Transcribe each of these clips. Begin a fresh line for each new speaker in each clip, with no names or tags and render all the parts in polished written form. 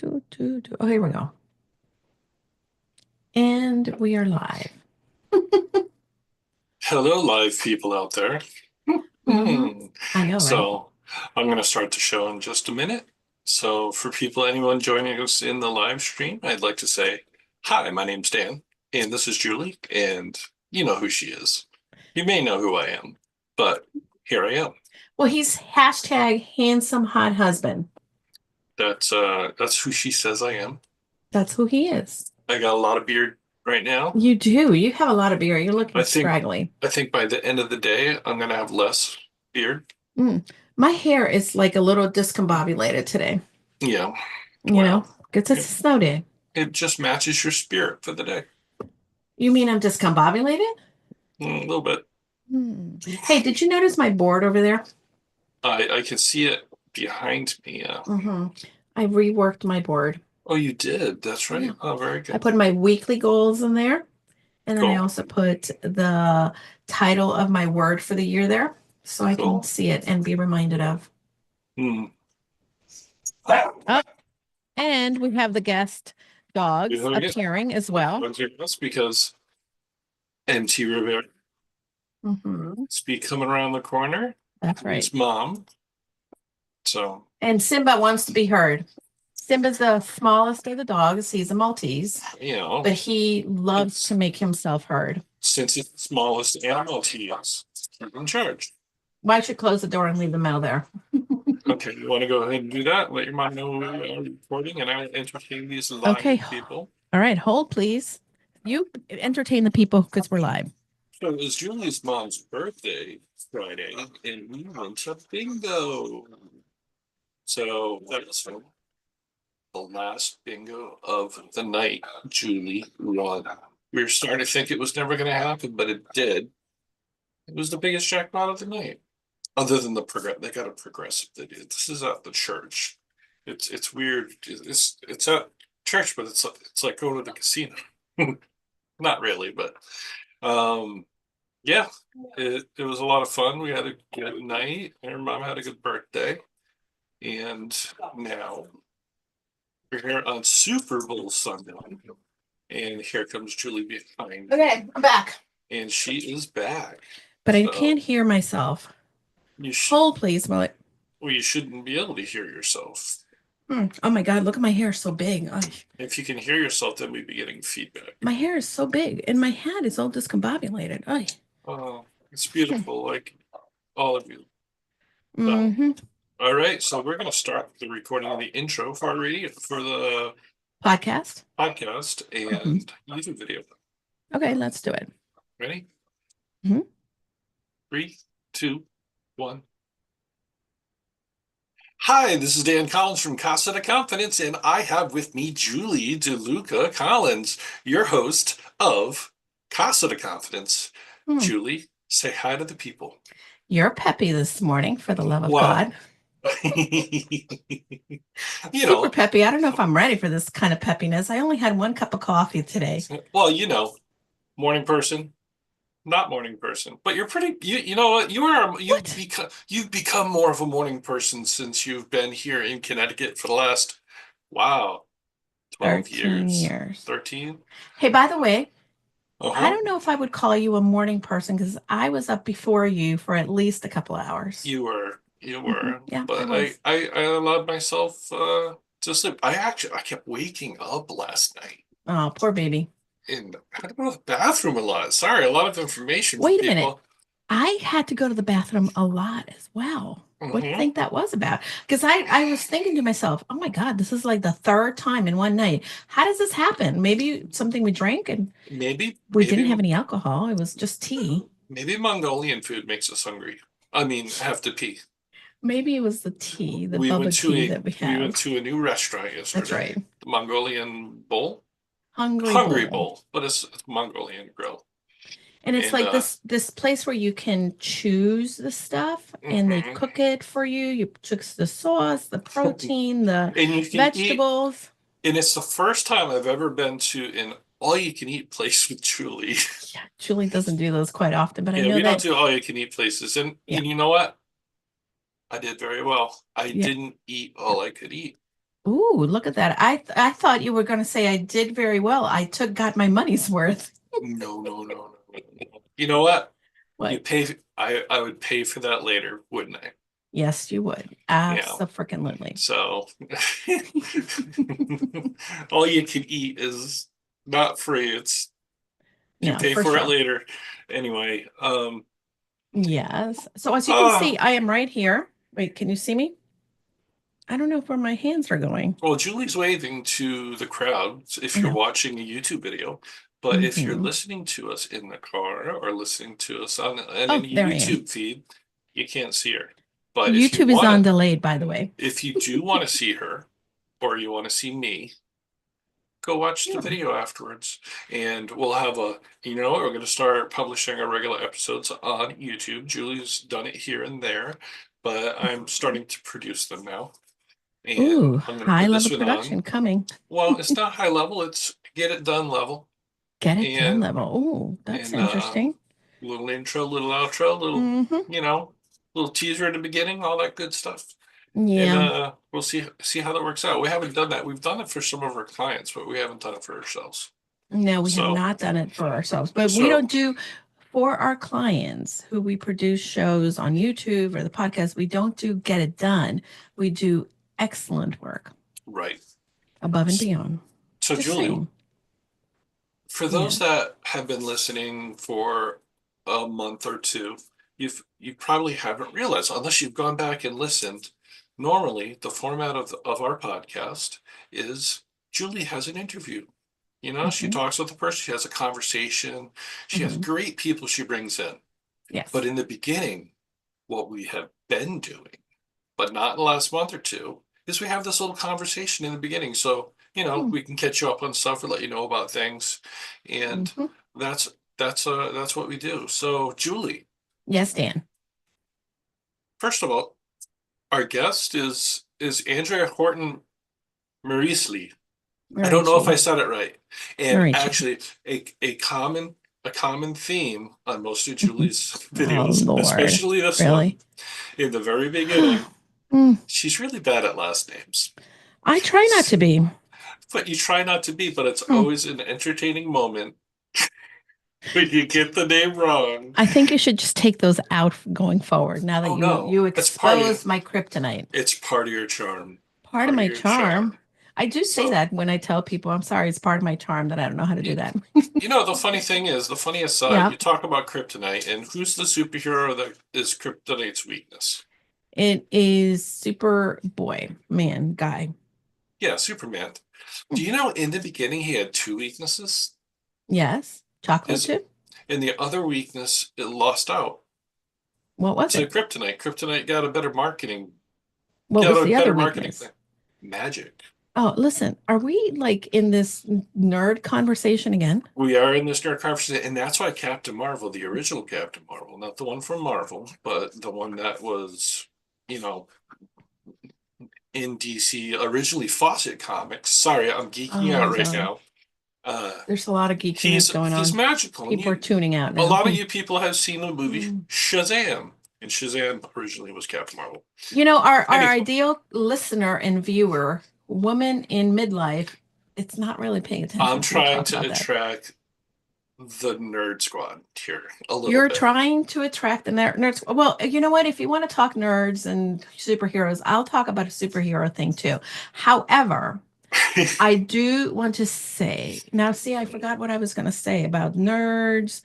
Oh, here we go. And we are live.
Hello, live people out there.
Hmm.
Hmm.
I know, right?
So, I'm going to start the show in just a minute. So, for anyone joining us in the live stream, I'd like to say, hi, my name's Dan, and this is Julie, and you know who she is. You may know who I am, but here I am.
Well, he's hashtag handsome hot husband.
That's who she says I am.
That's who he is.
I got a lot of beard right now.
You do. You have a lot of beer. You're
I
looking
think
scraggly.
I think by the end of the day, I'm gonna have less beard.
Mm. My hair is like a little discombobulated today.
Yeah,
You know,
well,
it's a
it,
snow day.
it just matches your spirit for the day.
You mean I'm discombobulated?
A little bit.
Hey, did you notice my board over there?
I can see it behind me.
Hmm. I reworked my board.
Oh, you did. That's
Yeah.
right. Oh, very
I
good.
put my weekly goals in there. And then I
Cool.
also put the title of my word for the year there so I can
Cool.
see it and be reminded of.
Hmm.
Oh, and we have the guest
You
dogs
know, again,
appearing as well.
that's because MT Rivera
Hmm.
is be coming around the corner.
That's right.
His mom. So,
And Simba wants to be heard. Simba's the smallest of the dogs. He's a Maltese,
you know,
but he loves
it's
to make himself heard.
since it's the smallest animal he is, he's in charge.
Why should close the door and leave the mail there?
Okay, you want to go ahead and do that? Let your mom know we are recording, and I'll entertain these
Okay.
live people.
All right. Hold, please. You entertain the people because we're live.
So it was Julie's mom's birthday Friday, and we went to bingo. So that was fun. The last bingo of the night, Julie won. We were starting to think it was never going to happen, but it did. It was the biggest jackpot of the night. Other than they got a progressive. They did. This is at the church. It's weird. It's at church, but it's like going to the casino. Not really, but um, yeah, it was a lot of fun. We had a good night. And her mom had a good birthday, and now we're here on Super Bowl Sunday, and here comes Julie behind,
Okay, I'm back.
and she is back.
But I
So
can't hear myself.
you sh
Hold, please, while it.
well, you shouldn't be able to hear yourself.
Oh my God, look at my hair, so big. Ay,
If you can hear yourself, then we'd be getting feedback.
my hair is so big, and my hat is all discombobulated. Ay.
Oh, it's beautiful, like all of you. So,
Mm-hmm.
all right, so we're gonna start the recording of the intro for our radio for the
Podcast.
podcast
Hmm.
and YouTube video.
Okay, let's do it.
Ready?
Hmm.
3, 2, 1. Hi, this is Dan Collins from Casa de Confidence, and I have with me Julie DeLucca-Collins, your host of Casa de Confidence.
Hmm.
Julie, say hi to the people.
You're peppy this morning, for the love of God.
Well, you
Super
know,
peppy. I don't know if I'm ready for this kind of peppiness. I only had one cup of coffee today.
well, morning person, not morning person, but you're pretty. You know what?
What?
You've become more of a morning person since you've been here in Connecticut for the last, wow, 12
13
years,
years.
13.
Hey, by the way, I
Uh-huh.
don't know if I would call you a morning person because I was up before you for at least a couple of hours.
You
Hmm.
were,
Yeah, I
but
was.
I allowed myself to sleep. I kept waking up last night.
Oh, poor baby.
And I had to go to the bathroom a lot. Sorry, a lot of information for
Wait a minute.
people.
I had to go to the bathroom a lot as well. What do you
Hmm.
think that was about? Because I was thinking to myself, oh my God, this is like the third time in one night. How does this happen? Maybe something we drank and we didn't have
Maybe
any alcohol. It was just tea.
maybe Mongolian food makes us hungry. I mean, have to pee.
Maybe it was the tea, the
We went
bubba
to
tea
a
that we
we went
have.
to a new restaurant
That's
yesterday,
right.
the Mongolian Bowl,
Hungry
Hungry
Bowl.
Bowl, but it's Mongolian grill.
And it's
And
like this place where you can choose the stuff and they
mhm.
cook it for you. You choose the sauce, the protein, the
And you can eat.
vegetables.
And it's the first time I've ever been to an all-you-can-eat place with Julie.
Yeah, Julie doesn't do those quite often, but I
Yeah,
know
we don't
that.
do all-you-can-eat places,
Yeah,
and you know what? I did very well. I
yeah.
didn't eat all I could eat.
Ooh, look at that. I thought you were going to say I did very well. Got my money's worth.
No, no, no, no, no, no. You know what? You
What?
pay. I would pay for that later, wouldn't I?
Yes, you would.
Yeah.
Absolutely.
So all you can eat is not free. It's you
No,
pay
for
for it
sure.
later. Anyway,
Yes. So as you can see,
oh
I am right here. Wait, can you see me? I don't know where my hands are going.
well, Julie's waving to the crowd if
I
you're
know.
watching a YouTube video, but if you're
Hmm.
listening to us in the car or listening to us on
Oh,
any
there I am.
YouTube feed, you can't see her. But
YouTube is on delayed, by the way.
if you do want to see her, or you want to see me, go watch the
Yeah.
video afterwards. And we'll have we're going to start publishing our regular episodes on YouTube. Julie's done it here and there, but I'm starting to produce them now. And
Ooh,
I'm going to
high
put
level
this one on.
production coming.
Well, it's not high level, it's get it done level.
Get it done
And
level. Ooh, that's
and
interesting.
little intro, little outro,
Hmm.
little teaser at the beginning, all that good stuff. And
Yeah.
we'll see how that works out. We haven't done that. We've done it for some of our clients, but we haven't done it for ourselves.
No, we have
So
not done it for ourselves, but we
so
don't do for our clients who we produce shows on YouTube or the podcast. We don't do get it done. We do excellent work
right.
above and beyond.
So
Just
Julie,
saying.
for those
Yes.
that have been listening for a month or two, you probably haven't realized, unless you've gone back and listened. Normally, the format of our podcast is Julie has an interview. She
Hmm.
talks with the person, she has a conversation, she has
Hmm.
great people she brings in. But
Yes.
in the beginning, what we have been doing, but not in the last month or two, is we have this little conversation in the beginning. So,
Hmm.
we can catch you up on stuff or let you know about things. And
Hmm.
that's what we do. So, Julie,
Yes, Dan.
first of all, our guest is Andrea Horton Marisley. I don't know if I
Marici.
said it right. And
Marici.
actually, a common theme on most of Julie's
Oh,
videos,
Lord.
especially this one,
Really?
in the very beginning,
Hmm.
she's really bad at last names.
I try not to be.
But you try not to be, but it's
Hmm.
always an entertaining moment when you get the name wrong.
I think you should just take those out going forward now that
Oh
you
no,
you
it's part of
exposed my kryptonite.
it's part of your charm.
Part of
Part of
my
your charm.
charm. I do say
So,
that when I tell people, I'm sorry, it's part of my charm that I don't know how to do
you,
that.
the funny thing is, the funniest side,
Yeah,
you talk about kryptonite, and who's the superhero that is kryptonite's weakness?
it is super boy, man, guy.
Yeah, Superman. Do
Hmm.
you know in the beginning he had two weaknesses?
Yes, chocolate
His
chip.
and the other weakness it lost out
What was
to
it?
kryptonite. Kryptonite
What
got
was
a
the other
better marketing
weakness?
thing. Magic.
Oh, listen, are we like in this nerd conversation again?
We are in this nerd conversation, and that's why Captain Marvel, the original Captain Marvel, not the one from Marvel, but the one that was, you know, in DC, originally Fawcett Comics. Sorry, I'm geeking
Oh,
out right
God.
now. Uh,
There's a lot of geekiness going
he's
on.
magical, and
People are tuning out
a
now.
lot of
Hmm.
you people have seen the movie
Hmm.
Shazam, and Shazam originally was Captain Marvel.
Our
Anyway,
ideal listener and viewer, woman in midlife, it's not really paying
I'm
attention to
trying
talk
to
about that.
attract the nerd squad here a little
You're
bit.
trying to attract the nerds. Well, you know what? If you want to talk nerds and superheroes, I'll talk about a superhero thing too. However, I do want to say now, see, I forgot what I was going to say about nerds.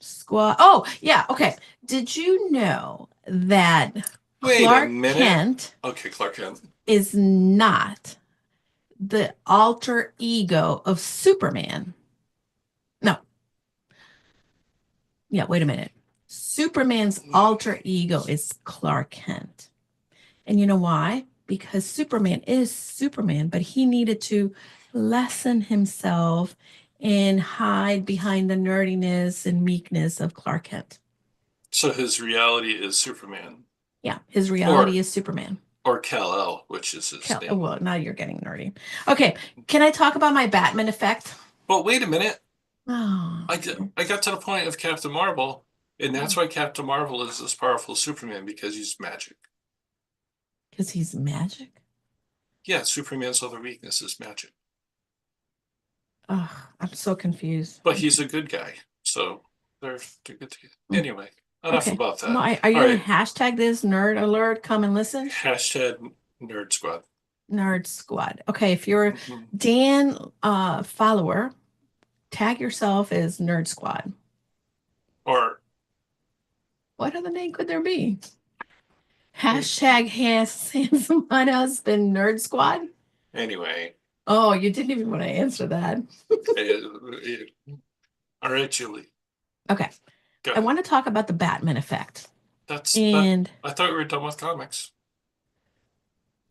Squad. Oh, yeah. Okay. Did you know that
Wait a
Clark
minute.
Kent
Okay, Clark Kent.
is not the alter ego of Superman? No. Yeah, wait a minute. Superman's alter ego is Clark Kent. And you know why? Because Superman is Superman, but he needed to lessen himself and hide behind the nerdiness and meekness of Clark Kent.
So his reality is Superman,
Yeah, his reality
or
is Superman.
Kal-El, which is his name.
Well, now you're getting nerdy. Okay, can I talk about my Batman effect?
But wait a minute.
Oh,
I got to the point of Captain Marvel, and that's why Captain Marvel is as powerful as Superman because he's magic.
because he's magic.
Yeah, Superman's other weakness is magic.
Ugh, I'm so confused.
But he's a good guy, so they're good together.
Mm,
Anyway, enough
okay.
about
Well,
that.
are you
All
gonna
right,
hashtag this nerd alert? Come and listen.
hashtag Nerd Squad.
Nerd Squad. Okay, if you're a
Mhm.
Dan follower, tag yourself as Nerd Squad.
Or
What other name could there be? Hashtag handsome husband Nerd Squad.
anyway,
Oh, you didn't even want to answer that.
all right, Julie,
Okay.
go
I
ahead.
want to talk about the Batman effect.
That's that.
And
I thought we were done with comics.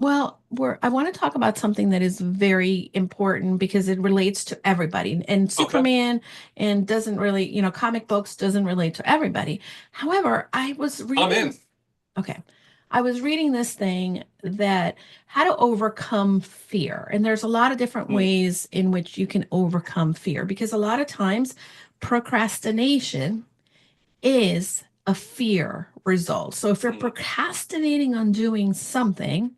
well, I want to talk about something that is very important because it relates to everybody. And
Okay,
Superman and doesn't really, comic books doesn't relate to everybody. However, I was
I'm in.
reading, okay. I was reading this thing that how to overcome fear. And there's a lot of different
Mm,
ways in which you can overcome fear because a lot of times procrastination is a fear result. So if you're
mm,
procrastinating on doing something,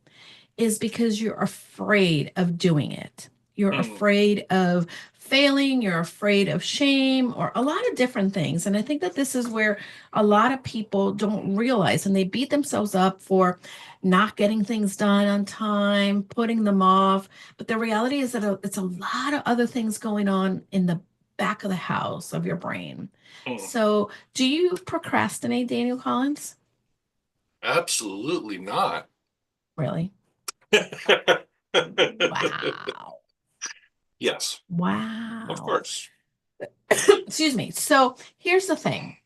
is because you're afraid of doing it. You're
mm,
afraid of failing, you're afraid of shame, or a lot of different things. And I think that this is where a lot of people don't realize and they beat themselves up for not getting things done on time, putting them off. But the reality is that it's a lot of other things going on in the back of the house of your brain.
mm.
So, do you procrastinate, Daniel Collins?
Absolutely not.
Really? Wow.
Yes, of
Wow.
course.
Excuse me. So here's the thing.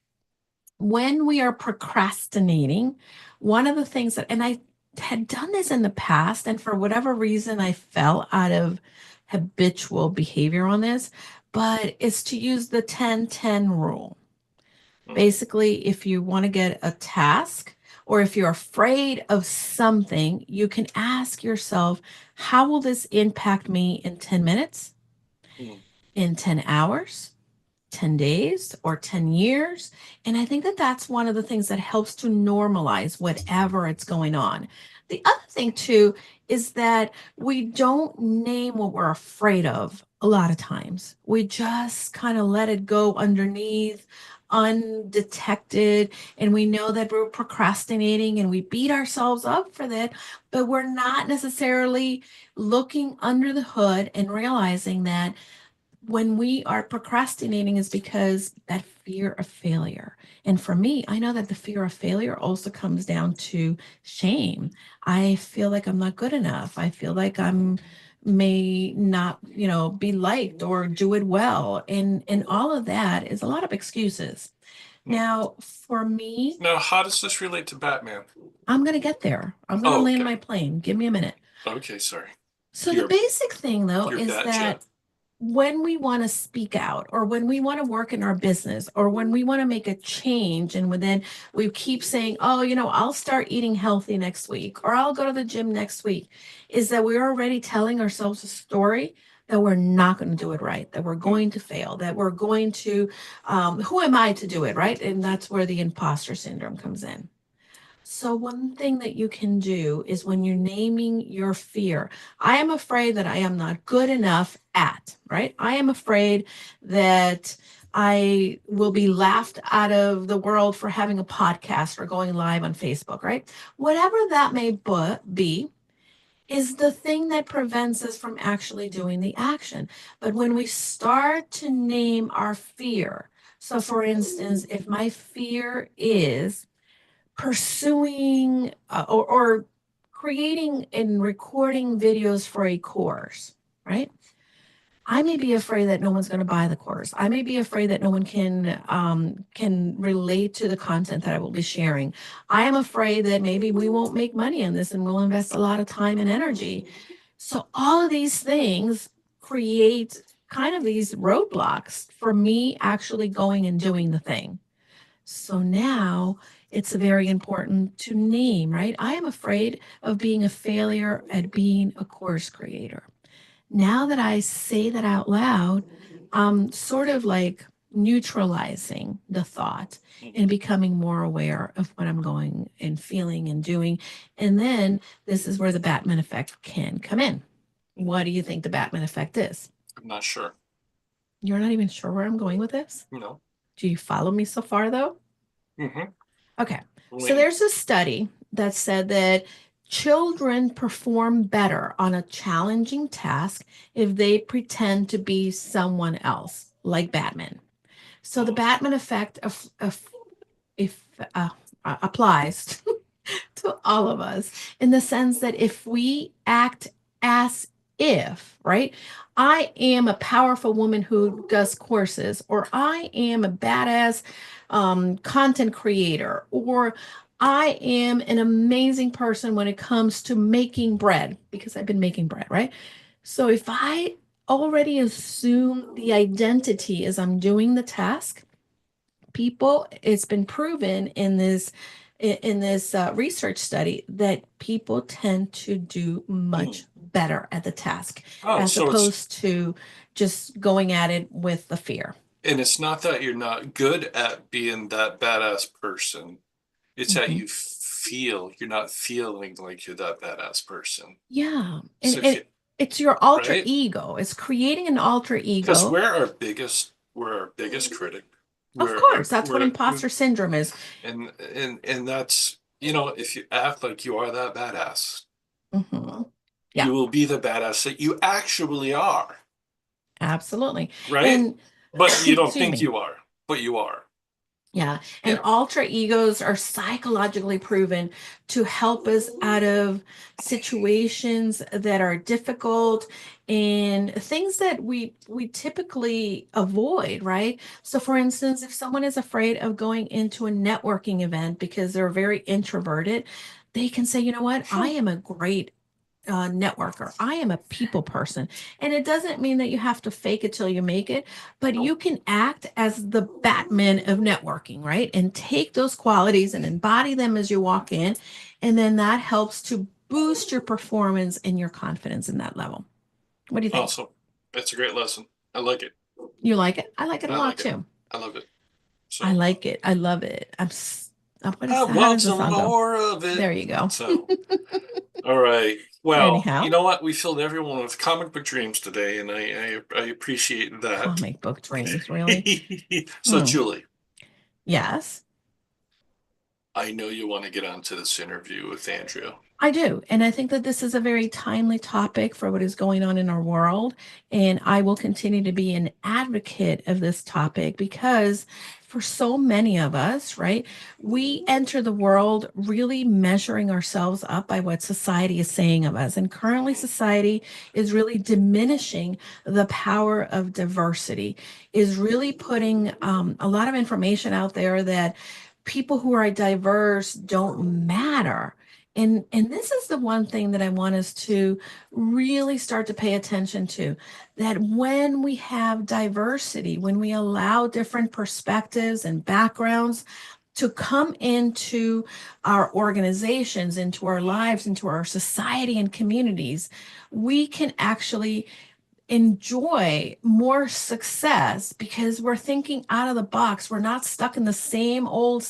When we are procrastinating, one of the things that, and I had done this in the past, and for whatever reason, I fell out of habitual behavior on this, but it's to use the 10-10 rule.
Mm,
Basically, if you want to get a task or if you're afraid of something, you can ask yourself, how will this impact me in 10 minutes,
mm,
in 10 hours? 10 days or 10 years. And I think that that's one of the things that helps to normalize whatever it's going on. The other thing, too, is that we don't name what we're afraid of a lot of times. We just kind of let it go underneath, undetected, and we know that we're procrastinating and we beat ourselves up for that, but we're not necessarily looking under the hood and realizing that when we are procrastinating is because that fear of failure. And for me, I know that the fear of failure also comes down to shame. I feel like I'm not good enough. I feel like I'm may not, be liked or do it well. And all of that is a lot of excuses.
mm.
Now, for me,
Now, how does this relate to Batman?
I'm going to get there. I'm going to
Oh,
land
okay.
my plane. Give me a minute.
Okay, sorry.
So the
Your
basic thing though
your
is
bat
that
jet.
when we want to speak out or when we want to work in our business or when we want to make a change and then we keep saying, oh, I'll start eating healthy next week or I'll go to the gym next week, is that we're already telling ourselves a story that we're not going to do it right, that we're
Mm,
going to fail, that we're going to, who am I to do it, right? And that's where the imposter syndrome comes in. So, one thing that you can do is when you're naming your fear, I am afraid that I am not good enough at, right? I am afraid that I will be laughed out of the world for having a podcast or going live on Facebook, right? Whatever that may be, is the thing that prevents us from actually doing the action. But when we start to name our fear, so for instance, if my fear is pursuing or creating and recording videos for a course, right? I may be afraid that no one's going to buy the course. I may be afraid that no one can relate to the content that I will be sharing. I am afraid that maybe we won't make money on this and we'll invest a lot of time and energy. So all of these things create kind of these roadblocks for me actually going and doing the thing. So now it's very important to name, right? I am afraid of being a failure at being a course creator. Now that I say that out loud, I'm sort of like neutralizing the thought and becoming more aware of what I'm going and feeling and doing. And then this is where the Batman effect can come in. What do you think the Batman effect is?
I'm not sure.
You're not even sure where I'm going with this?
No.
Do you follow me so far, though?
Mm-hmm.
Okay. So
Wait.
there's a study that said that children perform better on a challenging task if they pretend to be someone else, like Batman. So the Batman effect if applies to all of us in the sense that if we act as if, right? I am a powerful woman who does courses, or I am a badass content creator, or I am an amazing person when it comes to making bread, because I've been making bread, right? So if I already assume the identity as I'm doing the task, people, it's been proven in this research study that people tend to do much better at the task as opposed to just going at it with the fear.
And it's not that you're not good at being that badass person. It's that you feel you're not feeling like you're that badass person.
Yeah.
So
And it's your alter
right?
ego. It's creating an alter
Because
ego.
we're our biggest critic.
Of course, that's what imposter syndrome is.
And that's, if you act like you are that badass,
Yeah,
you will be the badass that you actually are.
absolutely.
Right?
And
But you don't
excuse
think
me.
you are, but you are.
Yeah. And alter egos are psychologically proven to help us out of situations that are difficult and things that we typically avoid, right? So for instance, if someone is afraid of going into a networking event because they're very introverted, they can say, you know what, I am a great networker. I am a people person. And it doesn't mean that you have to fake it till you make it, but you can act as the Batman of networking, right? And take those qualities and embody them as you walk in. And then that helps to boost your performance and your confidence in that level. What do you think?
Awesome. That's a great lesson. I like it.
You like it? I like it a lot too.
I love it. So
I like it. I love it.
I want some more of it.
There you go.
So, all right. Well,
Anyhow.
you know what? We filled everyone with comic book dreams today, and I appreciate that.
Comic book dreams, really?
So, Julie.
Yes.
I know you want to get onto this interview with Andrew.
I do. And I think that this is a very timely topic for what is going on in our world. And I will continue to be an advocate of this topic because for so many of us, right, we enter the world really measuring ourselves up by what society is saying of us. And currently, society is really diminishing the power of diversity, is really putting a lot of information out there that people who are diverse don't matter. And this is the one thing that I want us to really start to pay attention to, that when we have diversity, when we allow different perspectives and backgrounds to come into our organizations, into our lives, into our society and communities, we can actually enjoy more success because we're thinking out of the box. We're not stuck in the same old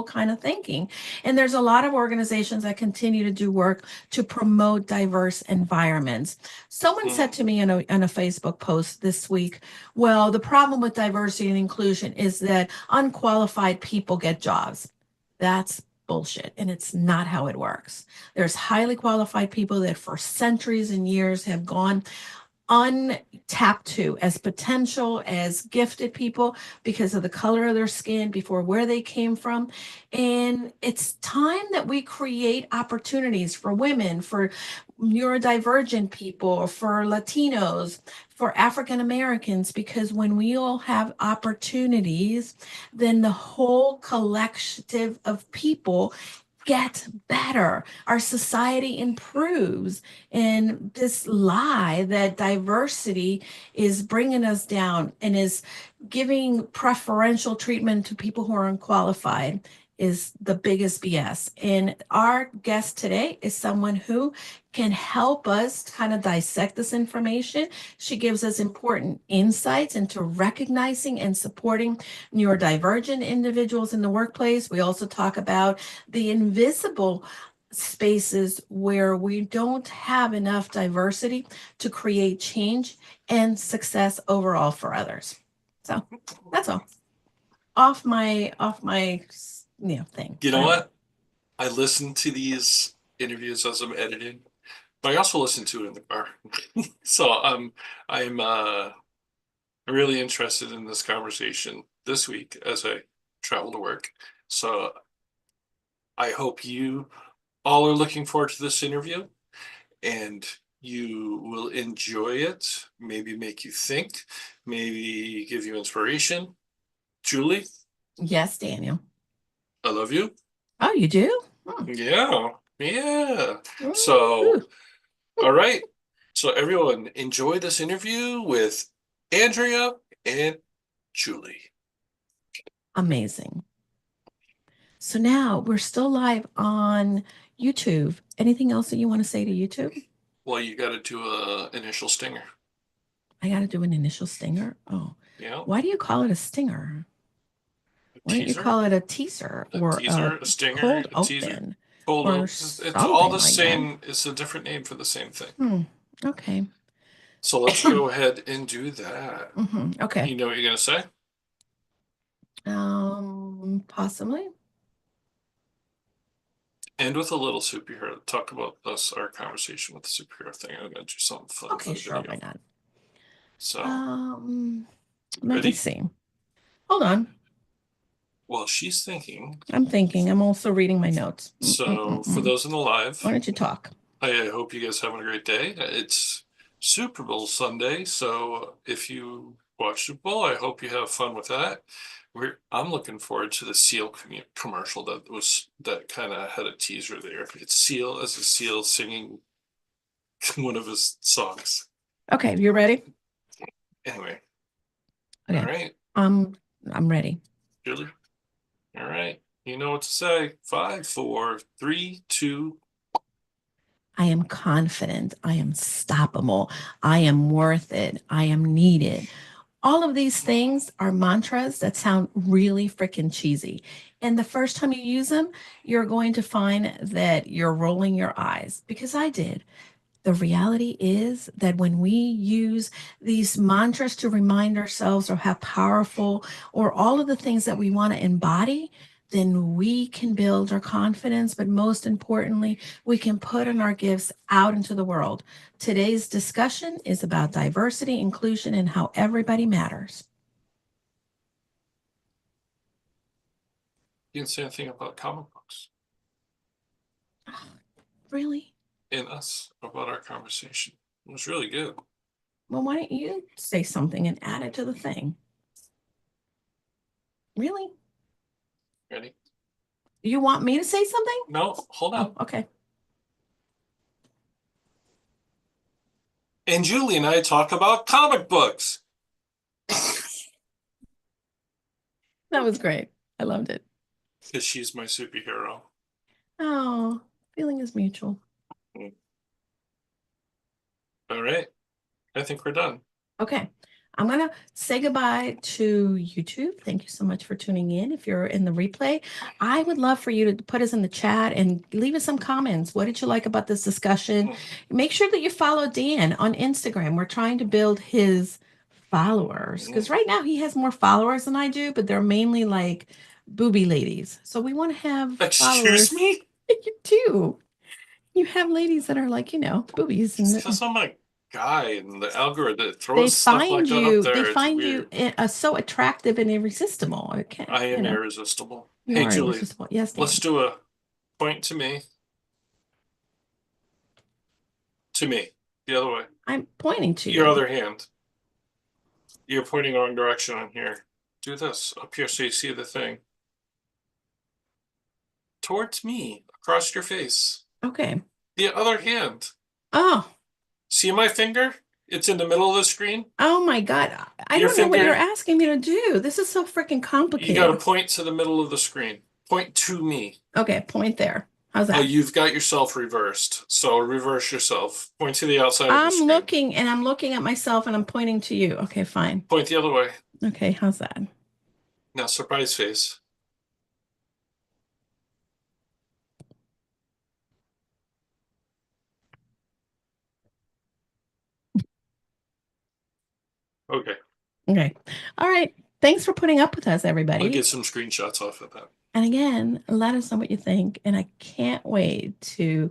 kind of thinking. And there's a lot of organizations that continue to do work to promote diverse environments. Someone said to me in a Facebook post this week, well, the problem with diversity and inclusion is that unqualified people get jobs. That's bullshit. And it's not how it works. There's highly qualified people that for centuries and years have gone untapped to as potential, as gifted people because of the color of their skin, before where they came from. And it's time that we create opportunities for women, for neurodivergent people, for Latinos, for African Americans, because when we all have opportunities, then the whole collective of people get better. Our society improves. And this lie that diversity is bringing us down and is giving preferential treatment to people who are unqualified is the biggest BS. And our guest today is someone who can help us kind of dissect this information. She gives us important insights into recognizing and supporting neurodivergent individuals in the workplace. We also talk about the invisible spaces where we don't have enough diversity to create change and success overall for others. So that's all. Off my thing.
You know what? I listen to these interviews as I'm editing, but I also listen to it in the car. So I'm really interested in this conversation this week as I travel to work. So I hope you all are looking forward to this interview and you will enjoy it, maybe make you think, maybe give you inspiration. Julie,
Yes, Daniel.
I love you.
Oh, you do? Hmm.
Yeah, yeah. So,
Ooh.
all right. So everyone, enjoy this interview with Andrea and Julie.
Amazing. So now we're still live on YouTube. Anything else that you want to say to YouTube?
Well, you got to do a initial stinger.
I got to do an initial stinger. Oh,
Yeah.
why do you call it a stinger? Why don't you
Teaser?
call it a teaser
A
or
teaser,
a
a stinger,
cold
a teaser,
open
cold
or
open. It's all
something
the
like
same. It's a different name for the same thing.
that? Okay.
So let's go ahead and do that.
Okay.
You know what you're gonna say?
Possibly.
End with a little superhero. Talk about us, our conversation with the superhero thing. I'm gonna do something fun for
Okay,
the
sure,
video.
why not?
So
Let
ready?
me see. Hold on.
Well, she's thinking.
I'm thinking. I'm also reading my notes.
So for those in the live,
Why don't you talk?
I hope you guys having a great day. It's Super Bowl Sunday, so if you watch Super Bowl, I hope you have fun with that. I'm looking forward to the Seal commercial that kind of had a teaser there. It's Seal as a seal singing one of his songs.
Okay, you ready?
Anyway,
Okay.
all right,
I'm ready.
Julie. All right, you know what to say. 5, 4, 3, 2.
I am confident. I am stoppable. I am worth it. I am needed. All of these things are mantras that sound really freaking cheesy. And the first time you use them, you're going to find that you're rolling your eyes because I did. The reality is that when we use these mantras to remind ourselves of how powerful or all of the things that we want to embody, then we can build our confidence. But most importantly, we can put in our gifts out into the world. Today's discussion is about diversity, inclusion, and how everybody matters.
You didn't say anything about comic books.
Really?
In us about our conversation. It was really good.
Well, why don't you say something and add it to the thing? Really?
Ready?
You want me to say something?
No, hold on.
Oh, okay.
And Julie and I talk about comic books.
That was great. I loved it.
Because she's my superhero.
Oh, feeling is mutual.
All right. I think we're done.
Okay. I'm going to say goodbye to YouTube. Thank you so much for tuning in. If you're in the replay, I would love for you to put us in the chat and leave us some comments. What did you like about this discussion? Make sure that you follow Dan on Instagram. We're trying to build his followers because right now he has more followers than I do, but they're mainly like booby ladies. So we want to have
Excuse
followers.
me?
You do. You have ladies that are like, boobies.
It's
And
because I'm a guy and the algorithm throws stuff like that up there.
they
It's
find
weird.
you so attractive and irresistible. Okay.
I am irresistible.
You
Hey,
are
Julie,
irresistible. Yes, Dan.
let's do a point to me. To me. The other way.
I'm pointing to
Your
you.
other hand. You're pointing the wrong direction on here. Do this up here so you see the thing. Towards me, across your face.
Okay.
The other hand.
Oh.
See my finger? It's in the middle of the screen.
Oh my God. I
Your
don't know what
finger-
you're asking me to do. This is so freaking
You got to
complicated.
point to the middle of the screen. Point to me.
Okay, point there. How's
Oh,
that?
you've got yourself reversed. So reverse yourself. Point to the outside of the
I'm
screen.
looking and I'm looking at myself and I'm pointing to you. Okay, fine.
Point the other way.
Okay, how's that?
Now, surprise face. Okay.
Okay. All right. Thanks for putting up with us,
I'll
everybody.
get some screenshots off of that.
And again, let us know what you think. And I can't wait to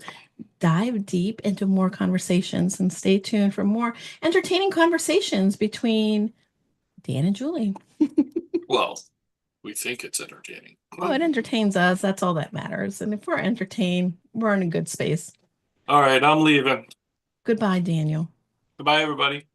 dive deep into more conversations and stay tuned for more entertaining conversations between Dan and Julie.
Well, we think it's entertaining.
Oh, it entertains us. That's all that matters. And if we're entertained, we're in a good space.
All right, I'm leaving.
Goodbye, Daniel.
Goodbye, everybody.